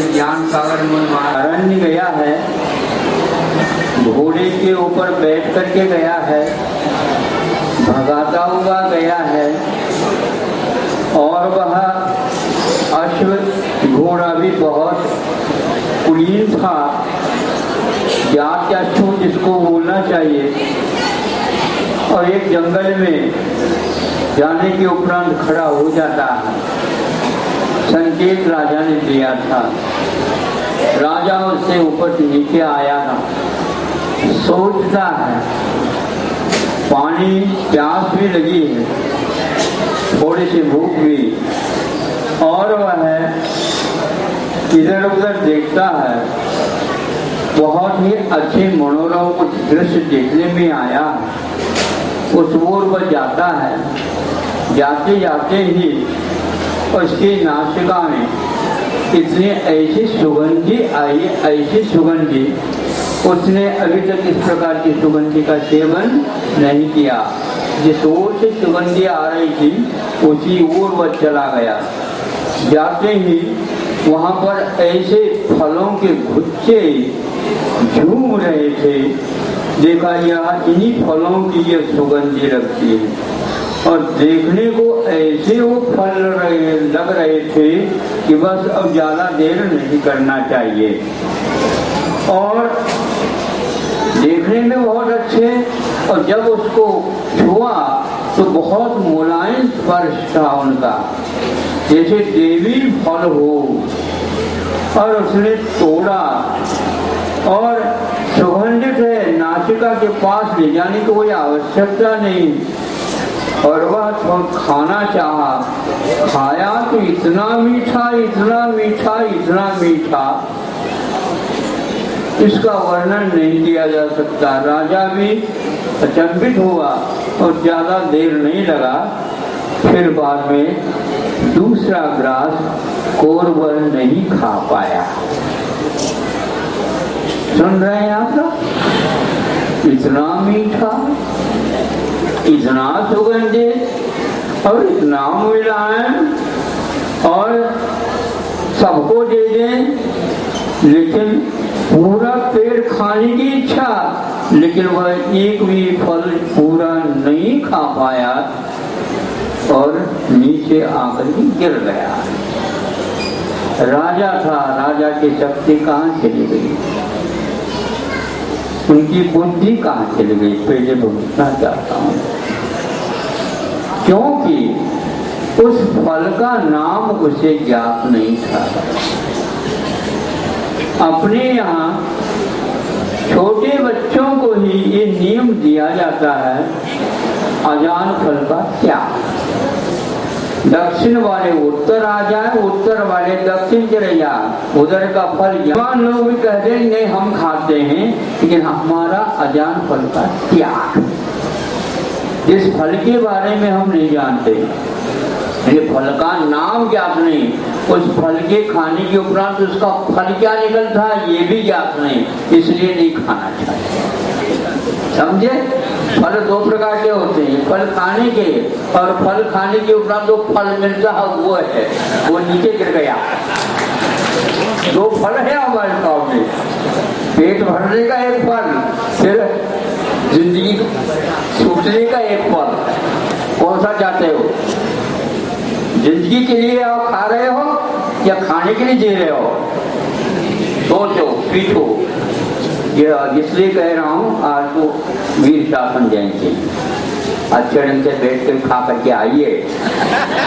ज्ञान सागर में अरण्य गया है, घोड़े के ऊपर बैठ करके गया है, भगाता हुआ गया है, और वह अश्व घोड़ा भी बहुत कुलीन था, जात अश्व जिसको बोलना चाहिए। और एक जंगल में जाने के उपरांत खड़ा हो जाता है। संकेत राजा ने दिया था, राजा उससे ऊपर से नीचे आया था, सोचता है पानी प्यास भी लगी है, थोड़ी सी भूख भी, और वह इधर उधर देखता है, बहुत ही अच्छे मनोरम कुछ दृश्य देखने में आया। उस ओर वह जाता है, जाते जाते ही उसकी नासिका में इतनी ऐसी सुगंधी आई, ऐसी सुगंधी, उसने अभी तक इस प्रकार की सुगंधी का सेवन नहीं किया। जिस ओर से सुगंधी आ रही थी उसी ओर वह चला गया। जाते ही वहां पर ऐसे फलों के गुच्छे झूम रहे थे, देखा यह इन्हीं फलों की यह सुगंधी लगती है, और देखने को ऐसे वो फल लग रहे थे कि बस अब ज्यादा देर नहीं करना चाहिए। और देखने में बहुत अच्छे, और जब उसको छुआ तो बहुत मुलायम स्पर्श था उनका, जैसे देवी फल हो। और उसने तोड़ा और सुगंधित है, नासिका के पास ले जाने की कोई आवश्यकता नहीं। और वह खाना चाहा, खाया तो इतना मीठा, इतना मीठा, इतना मीठा, इसका वर्णन नहीं किया जा सकता। राजा भी अचंभित हुआ और ज्यादा देर नहीं लगा, फिर बाद में दूसरा ग्रास कौरव नहीं खा पाया। सुन रहे हैं आप लोग? इतना मीठा, इतना सुगंधित और इतना मुलायम, और सबको दे दें, लेकिन पूरा पेड़ खाने की इच्छा, लेकिन वह एक भी फल पूरा नहीं खा पाया और नीचे आकर ही गिर गया। राजा था, राजा की शक्ति कहाँ चली गई, उनकी बुद्धि कहाँ चली गई, पहले भुगतना चाहता हूँ। क्योंकि उस फल का नाम उसे ज्ञात नहीं था। अपने यहाँ छोटे बच्चों को ही ये नियम दिया जाता है, अजान फल का त्याग। दक्षिण वाले उत्तर आ जाए, उत्तर वाले दक्षिण चले जाए, उधर का फल जवान लोग भी कहते हैं नहीं हम खाते हैं, लेकिन हमारा अजान फल का त्याग। इस फल के बारे में हम नहीं जानते, ये फल का नाम ज्ञात नहीं, उस फल के खाने के उपरांत उसका फल क्या निकलता है ये भी ज्ञात नहीं, इसलिए नहीं खाना चाहिए। समझे? फल दो प्रकार के होते हैं, फल खाने के, और फल खाने के उपरांत जो फल मिलता है वो है, वो नीचे गिर गया। दो फल है हमारे सामने, पेट भरने का एक फल, फिर जिंदगी छूटने का एक फल। कौन सा चाहते हो? जिंदगी के लिए आप खा रहे हो या खाने के लिए जी रहे हो? सोचो, पीछो। ये इसलिए कह रहा हूँ, आज तो वीर शासन जयंती, अच्छे ढंग से बैठ कर खा करके आइए,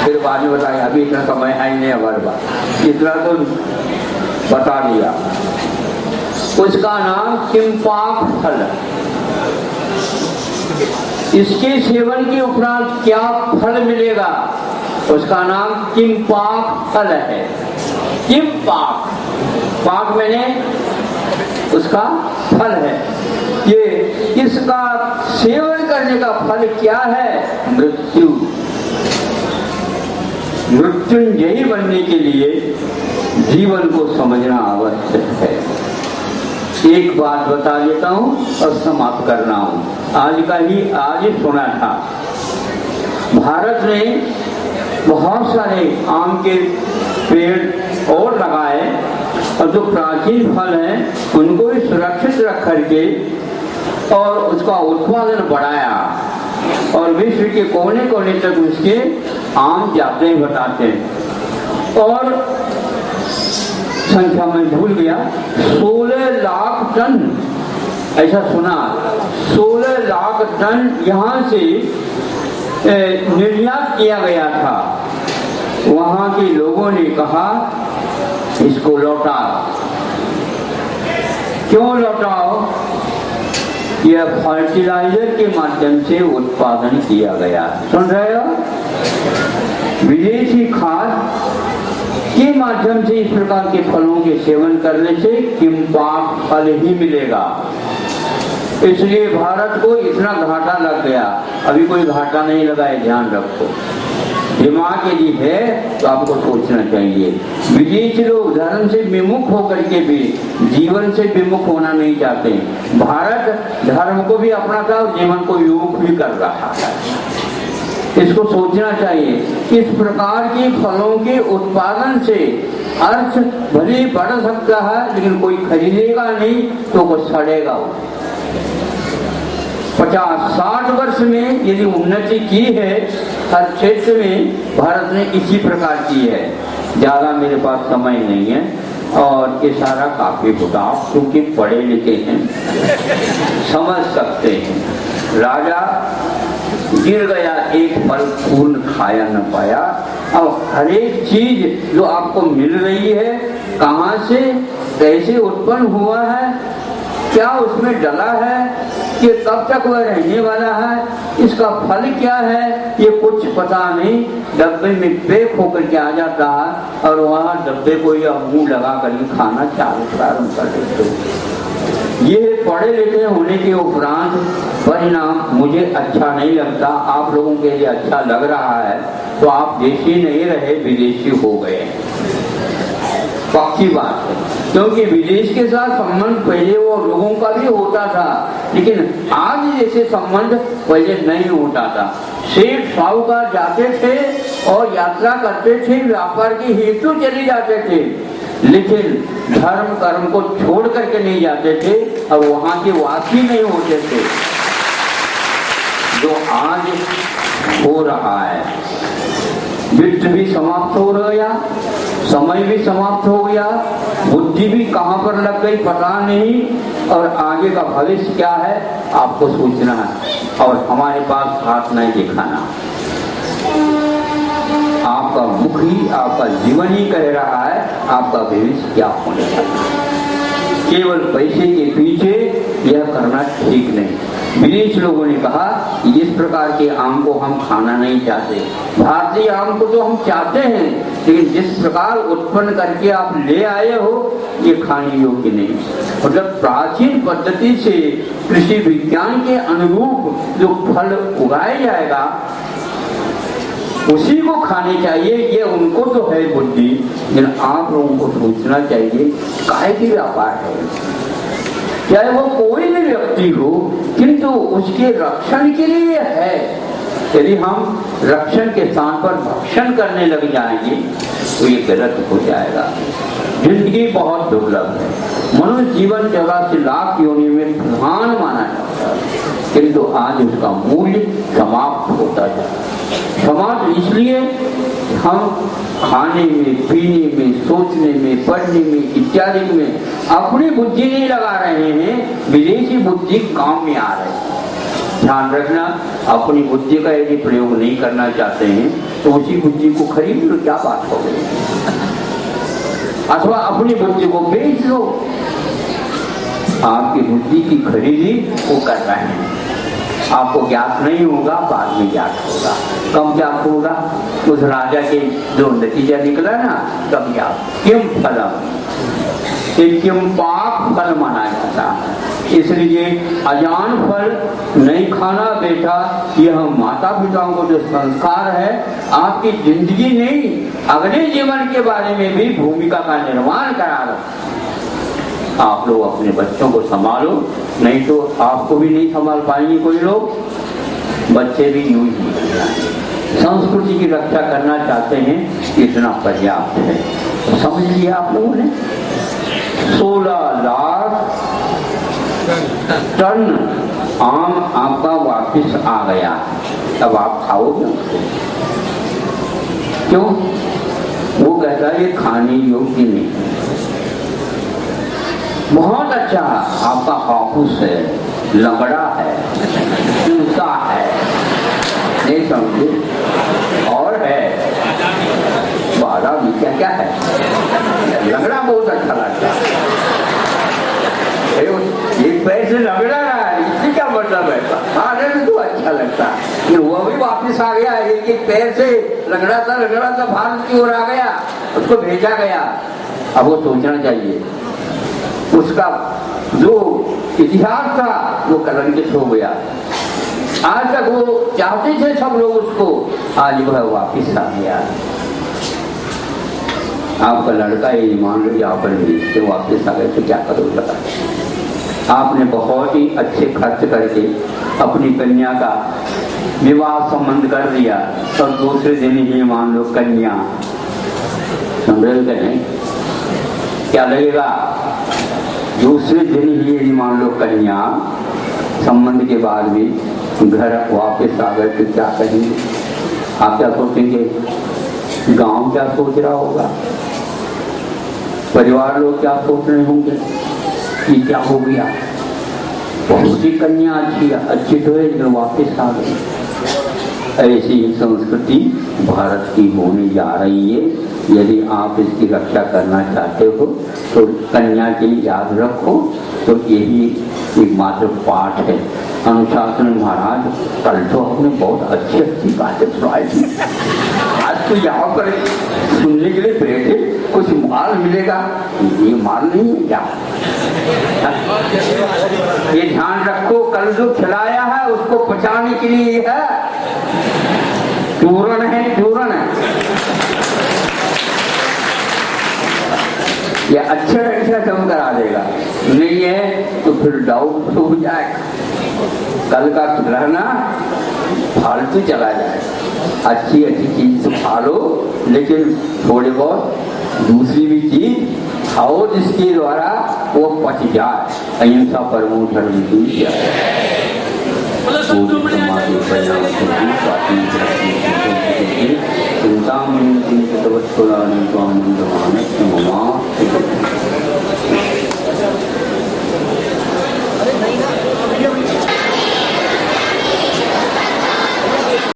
फिर बाद में बताइए अभी इतना समय है ही नहीं हमारे पास, इतना तो बता दिया। उसका नाम किम्पाक फल। इसके सेवन के उपरांत क्या फल मिलेगा, उसका नाम किम्पाक फल है। किम्पाक, पाक मैंने उसका फल है। ये इसका सेवन करने का फल क्या है? मृत्यु। मृत्युंजयी बनने के लिए जीवन को समझना आवश्यक है। एक बात बता देता हूँ और समाप्त कर रहा हूँ, आज ही सुना था। भारत ने बहुत सारे आम के पेड़ और लगाए, जो प्राचीन फल हैं उनको भी सुरक्षित रख करके और उसका उत्पादन बढ़ाया और विश्व के कोने कोने तक उसके आम जाते हैं, बताते हैं। और संख्या में भूल गया, 16 लाख टन, ऐसा सुना, 16 लाख टन यहाँ से निर्यात किया गया था। वहां के लोगों ने कहा इसको लौटा। क्यों लौटाओ? यह फर्टिलाइजर के माध्यम से उत्पादन किया गया। सुन रहे हो? विदेशी खाद के माध्यम से इस प्रकार के फलों के सेवन करने से किम्पाक फल ही मिलेगा। इसलिए भारत को इतना घाटा लग गया। अभी कोई घाटा नहीं लगा है, ध्यान रखो। दिमाग यदि है तो आपको सोचना चाहिए। विदेशी लोग धर्म से विमुख होकर के भी जीवन से विमुख होना नहीं चाहते। भारत धर्म को भी अपनाता और जीवन को विमुख भी कर रहा है। इसको सोचना चाहिए। इस प्रकार के फलों के उत्पादन से अर्थ भले बढ़ सकता है, लेकिन कोई खरीदेगा नहीं तो वो सड़ेगा। 50-60 वर्ष में यदि उन्नति की है हर क्षेत्र में, भारत ने इसी प्रकार की है। ज्यादा मेरे पास समय नहीं है और ये सारा काफी होगा। आप क्योंकि पढ़े लिखे हैं, समझ सकते हैं। राजा गिर गया, एक फल फूल खाया न पाया। अब हर एक चीज जो आपको मिल रही है, कहाँ से कैसे उत्पन्न हुआ है, क्या उसमें डला है, ये कब तक वह रहने वाला है, इसका फल क्या है, ये कुछ पता नहीं। डब्बे में पैक होकर के आ जाता है और वहाँ डब्बे को या मुंह लगा करके खाना प्रारंभ कर देते हो। ये पढ़े लिखे होने के उपरांत परिणाम मुझे अच्छा नहीं लगता। आप लोगों के लिए अच्छा लग रहा है तो आप देशी नहीं रहे, विदेशी हो गए। पक्की बात है, क्योंकि विदेश के साथ संबंध पहले वो लोगों का भी होता था, लेकिन आज जैसे संबंध पहले नहीं होता था। सेठ साहूकार जाते थे और यात्रा करते थे, व्यापार के हेतु चले जाते थे, लेकिन धर्म कर्म को छोड़ करके नहीं जाते थे और वहां के वासी नहीं होते थे, जो आज हो रहा है। वित्त भी समाप्त हो गया, समय भी समाप्त हो गया, बुद्धि भी कहाँ पर लग गई पता नहीं, और आगे का भविष्य क्या है आपको सोचना है। और हमारे पास हाथ नहीं दिखाना, आपका मुख ही, आपका जीवन ही कह रहा है आपका भविष्य क्या होने वाला है। केवल पैसे के पीछे यह करना ठीक नहीं। विदेश लोगों ने कहा इस प्रकार के आम को हम खाना नहीं चाहते। भारतीय आम को तो हम चाहते हैं, लेकिन जिस प्रकार उत्पन्न करके आप ले आए हो ये खाने योग्य नहीं। मतलब प्राचीन पद्धति से कृषि विज्ञान के अनुरूप जो फल उगाया जाएगा उसी को खाने चाहिए। ये उनको तो है बुद्धि, लेकिन आप लोगों को सोचना चाहिए काहे की व्यापार है, चाहे वो कोई भी व्यक्ति हो, किंतु उसके रक्षण के लिए है। यदि हम रक्षण के स्थान पर भक्षण करने लग जाएंगे तो ये गलत हो जाएगा। जिंदगी बहुत दुर्लभ है। मनुष्य जीवन 84 लाख योनि में प्रधान माना जाता है, किंतु आज उसका मूल्य समाप्त होता है। समाप्त इसलिए हम खाने में, पीने में, सोचने में, पढ़ने में इत्यादि में अपनी बुद्धि नहीं लगा रहे हैं, विदेशी बुद्धि काम में आ रही है। ध्यान रखना, अपनी बुद्धि का यदि प्रयोग नहीं करना चाहते हैं तो उसी बुद्धि को खरीद लो, क्या बात हो गई, अथवा अपनी बुद्धि को बेच लो। आपकी बुद्धि की खरीदी वो कर रहे हैं, आपको ज्ञात नहीं होगा, बाद में ज्ञात होगा। कब ज्ञात होगा? उस राजा के जो नतीजा निकला ना, तब ज्ञात। किम फलम, किम्पाक फल माना जाता है। इसलिए अजान फल नहीं खाना बेटा, यह माता पिताओं को जो संस्कार है, आपकी जिंदगी नहीं अगले जीवन के बारे में भी भूमिका का निर्माण करा रहा। आप लोग अपने बच्चों को संभालो, नहीं तो आपको भी नहीं संभाल पाएंगे कोई लोग, बच्चे भी यूं ही। संस्कृति की रक्षा करना चाहते हैं, इतना पर्याप्त है। तो समझ लिया आप लोगों ने। 16 लाख टन आम आपका वापस आ गया। तब आप खाओगे उसको? क्यों? वो कहता है ये खाने योग्य नहीं। बहुत अच्छा आपका हाफुस है, लंगड़ा है, जूता है, नहीं समझे? और है 12 में क्या क्या है? लंगड़ा बहुत अच्छा लगता है। ये पैसे लंगड़ा रहा है, इससे क्या मतलब है? खाने में तो अच्छा लगता है। फिर वो भी वापस आ गया, एक पैर से लंगड़ा था भारत की ओर आ गया, उसको भेजा गया। अब वो सोचना चाहिए, उसका जो इतिहास था वो कलंकित हो गया। आज तक वो चाहते थे सब लोग उसको, आज वह वापिस आ गया। आपका लड़का ये मान लो यहाँ पर भेजते वापिस आ गए तो क्या करोगे? आपने बहुत ही अच्छे खर्च करके अपनी कन्या का विवाह संबंध कर दिया और दूसरे दिन ही मान लो कन्या समझ गए, क्या लगेगा? दूसरे दिन ही यदि मान लो कन्या संबंध के बाद भी घर वापस आ गए तो क्या करेंगे? आप क्या सोचेंगे? गांव क्या सोच रहा होगा? परिवार लोग क्या सोच रहे होंगे कि क्या हो गया? बहुत ही कन्या अच्छी तो है जो वापस आ गई। ऐसी संस्कृति भारत की होने जा रही है। यदि आप इसकी रक्षा करना चाहते हो तो कन्या के लिए याद रखो, तो यही एक मात्र पाठ है। अनुशासन महाराज कल तो आपने बहुत अच्छी बातें सुनाई थी, आज तो यहाँ पर सुनने के लिए बैठे, कुछ माल मिलेगा? ये माल नहीं है क्या? ये ध्यान रखो, कल जो खिलाया है उसको पचाने के लिए है, चूरण है, चूरण है। ये अच्छे ढंग से कम करा देगा, नहीं है तो फिर डाउट हो जाएगा, कल का रहना फालतू चला जाए। अच्छी चीज तो खा लो, लेकिन थोड़े बहुत दूसरी भी चीज खाओ जिसके द्वारा वो पच जाए। अहिंसा परमो धर्म की चिंता